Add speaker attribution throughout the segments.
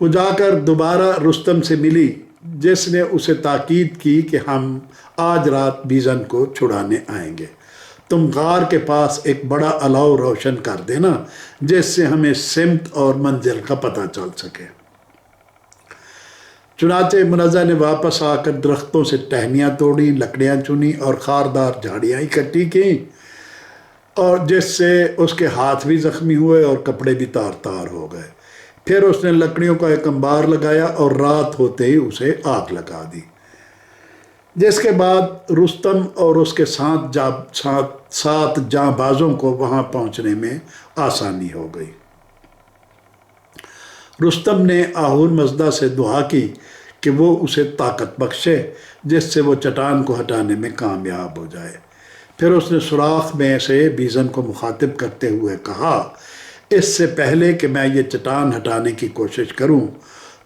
Speaker 1: وہ جا کر دوبارہ رستم سے ملی، جس نے اسے تاکید کی کہ ہم آج رات بیژن کو چھڑانے آئیں گے، تم غار کے پاس ایک بڑا الاؤ روشن کر دینا جس سے ہمیں سمت اور منزل کا پتہ چل سکے۔ چنانچہ منزہ نے واپس آ کر درختوں سے ٹہنیاں توڑی، لکڑیاں چنی اور خاردار جھاڑیاں اکٹھی کیں، اور جس سے اس کے ہاتھ بھی زخمی ہوئے اور کپڑے بھی تار تار ہو گئے۔ پھر اس نے لکڑیوں کا ایک انبار لگایا اور رات ہوتے ہی اسے آگ لگا دی، جس کے بعد رستم اور اس کے سات جاں بازوں کو وہاں پہنچنے میں آسانی ہو گئی۔ رستم نے آہور مزدہ سے دعا کی کہ وہ اسے طاقت بخشے جس سے وہ چٹان کو ہٹانے میں کامیاب ہو جائے۔ پھر اس نے سوراخ میں سے بیژن کو مخاطب کرتے ہوئے کہا، اس سے پہلے کہ میں یہ چٹان ہٹانے کی کوشش کروں،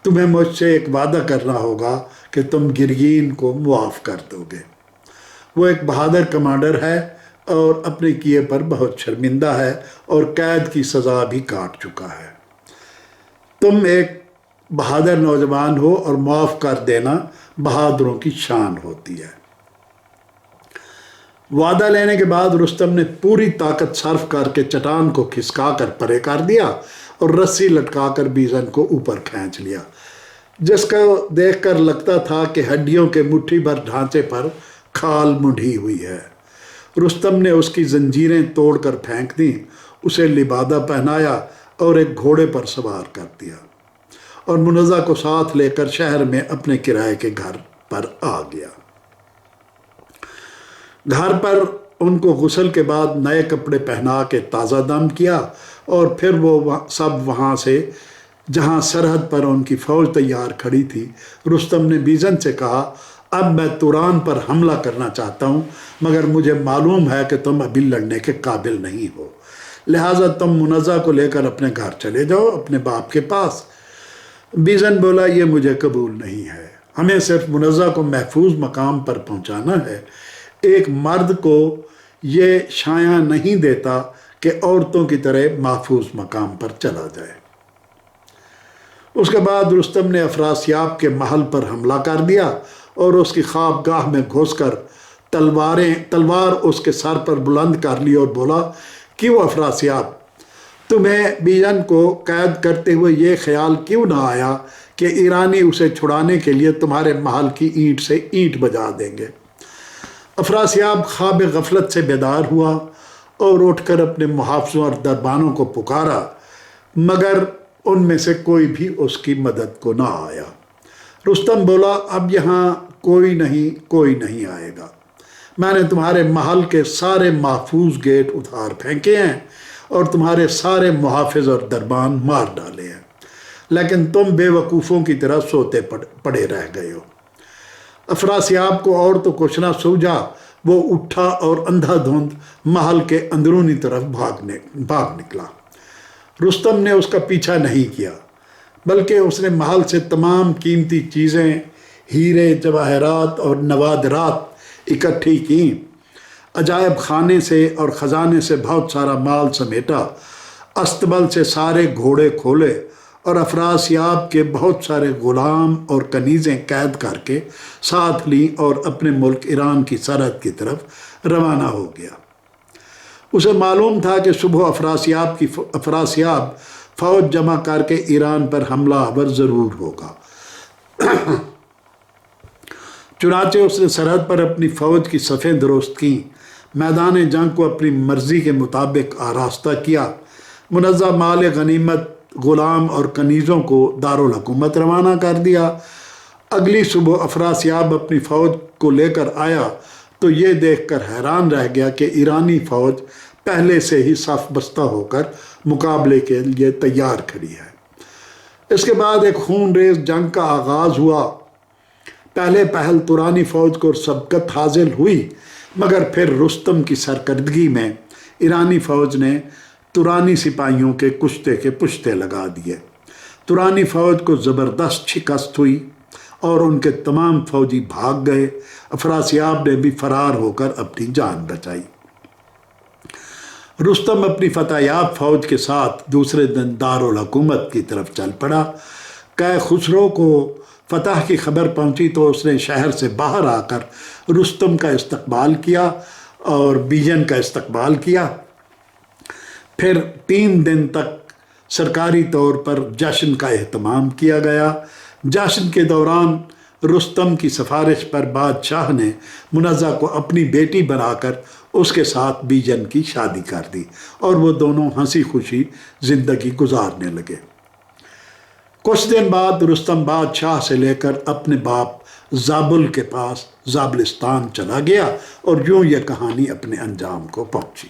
Speaker 1: تمہیں مجھ سے ایک وعدہ کرنا ہوگا کہ تم گرگین کو معاف کر دو گے۔ وہ ایک بہادر کمانڈر ہے اور اپنے کیے پر بہت شرمندہ ہے اور قید کی سزا بھی کاٹ چکا ہے۔ تم ایک بہادر نوجوان ہو اور معاف کر دینا بہادروں کی شان ہوتی ہے۔ وعدہ لینے کے بعد رستم نے پوری طاقت صرف کر کے چٹان کو کھسکا کر پرے کر دیا اور رسی لٹکا کر بیژن کو اوپر کھینچ لیا، جس کو دیکھ کر لگتا تھا کہ ہڈیوں کے مٹھی بھر ڈھانچے پر کھال منڈھی ہوئی ہے۔ رستم نے اس کی زنجیریں توڑ کر پھینک دیں، اسے لبادہ پہنایا اور ایک گھوڑے پر سوار کر دیا اور منزہ کو ساتھ لے کر شہر میں اپنے کرائے کے گھر پر آ گیا۔ گھر پر ان کو غسل کے بعد نئے کپڑے پہنا کے تازہ دم کیا اور پھر وہ سب وہاں سے جہاں سرحد پر ان کی فوج تیار کھڑی تھی، رستم نے بیژن سے کہا، اب میں توران پر حملہ کرنا چاہتا ہوں، مگر مجھے معلوم ہے کہ تم ابھی لڑنے کے قابل نہیں ہو، لہٰذا تم منزہ کو لے کر اپنے گھر چلے جاؤ، اپنے باپ کے پاس۔ بیژن بولا، یہ مجھے قبول نہیں ہے، ہمیں صرف منزہ کو محفوظ مقام پر پہنچانا ہے، ایک مرد کو یہ شایع نہیں دیتا کہ عورتوں کی طرح محفوظ مقام پر چلا جائے۔ اس کے بعد رستم نے افراسیاب کے محل پر حملہ کر دیا اور اس کی خوابگاہ میں گھس کر تلوار اس کے سر پر بلند کر لی اور بولا، کیوں افراسیاب، تمہیں بیژن کو قید کرتے ہوئے یہ خیال کیوں نہ آیا کہ ایرانی اسے چھڑانے کے لیے تمہارے محل کی اینٹ سے اینٹ بجا دیں گے؟ افراسیاب خواب غفلت سے بیدار ہوا اور اٹھ کر اپنے محافظوں اور دربانوں کو پکارا، مگر ان میں سے کوئی بھی اس کی مدد کو نہ آیا۔ رستم بولا، اب یہاں کوئی نہیں آئے گا، میں نے تمہارے محل کے سارے محفوظ گیٹ اتار پھینکے ہیں اور تمہارے سارے محافظ اور دربان مار ڈالے ہیں، لیکن تم بے وقوفوں کی طرح سوتے پڑے رہ گئے ہو۔ افراسیاب کو اور تو کچھ نہ سوجا، وہ اٹھا اور اندھا دھند محل کے اندرونی طرف بھاگ نکلا۔ رستم نے اس کا پیچھا نہیں کیا، بلکہ اس نے محل سے تمام قیمتی چیزیں، ہیرے، جواہرات اور نوادرات اکٹھی کیں، عجائب خانے سے اور خزانے سے بہت سارا مال سمیٹا، استبل سے سارے گھوڑے کھولے اور افراسیاب کے بہت سارے غلام اور کنیزیں قید کر کے ساتھ لیں اور اپنے ملک ایران کی سرحد کی طرف روانہ ہو گیا۔ اسے معلوم تھا کہ صبح افراسیاب فوج جمع کر کے ایران پر حملہ آور ضرور ہوگا۔ چنانچہ اس نے سرحد پر اپنی فوج کی صفیں درست کیں، میدان جنگ کو اپنی مرضی کے مطابق آراستہ کیا، منزہ مال غنیمت، غلام اور کنیزوں کو دارالحکومت روانہ کر دیا۔ اگلی صبح افراسیاب اپنی فوج کو لے کر آیا تو یہ دیکھ کر حیران رہ گیا کہ ایرانی فوج پہلے سے ہی صف بستہ ہو کر مقابلے کے لیے تیار کھڑی ہے۔ اس کے بعد ایک خون ریز جنگ کا آغاز ہوا۔ پہل تورانی فوج کو سبقت حاصل ہوئی، مگر پھر رستم کی سرکردگی میں ایرانی فوج نے تورانی سپاہیوں کے کشتے کے پشتے لگا دیے۔ تورانی فوج کو زبردست شکست ہوئی اور ان کے تمام فوجی بھاگ گئے۔ افراسیاب نے بھی فرار ہو کر اپنی جان بچائی۔ رستم اپنی فتح یاب فوج کے ساتھ دوسرے دن دارالحکومت کی طرف چل پڑا۔ کہ خسرو کو فتح کی خبر پہنچی تو اس نے شہر سے باہر آ کر رستم کا استقبال کیا اور بیجن کا استقبال کیا۔ پھر 3 دن تک سرکاری طور پر جشن کا اہتمام کیا گیا۔ جشن کے دوران رستم کی سفارش پر بادشاہ نے منزہ کو اپنی بیٹی بنا کر اس کے ساتھ بیجن کی شادی کر دی اور وہ دونوں ہنسی خوشی زندگی گزارنے لگے۔ کچھ دن بعد رستم بادشاہ سے لے کر اپنے باپ زابل کے پاس زابلستان چلا گیا اور یوں یہ کہانی اپنے انجام کو پہنچی۔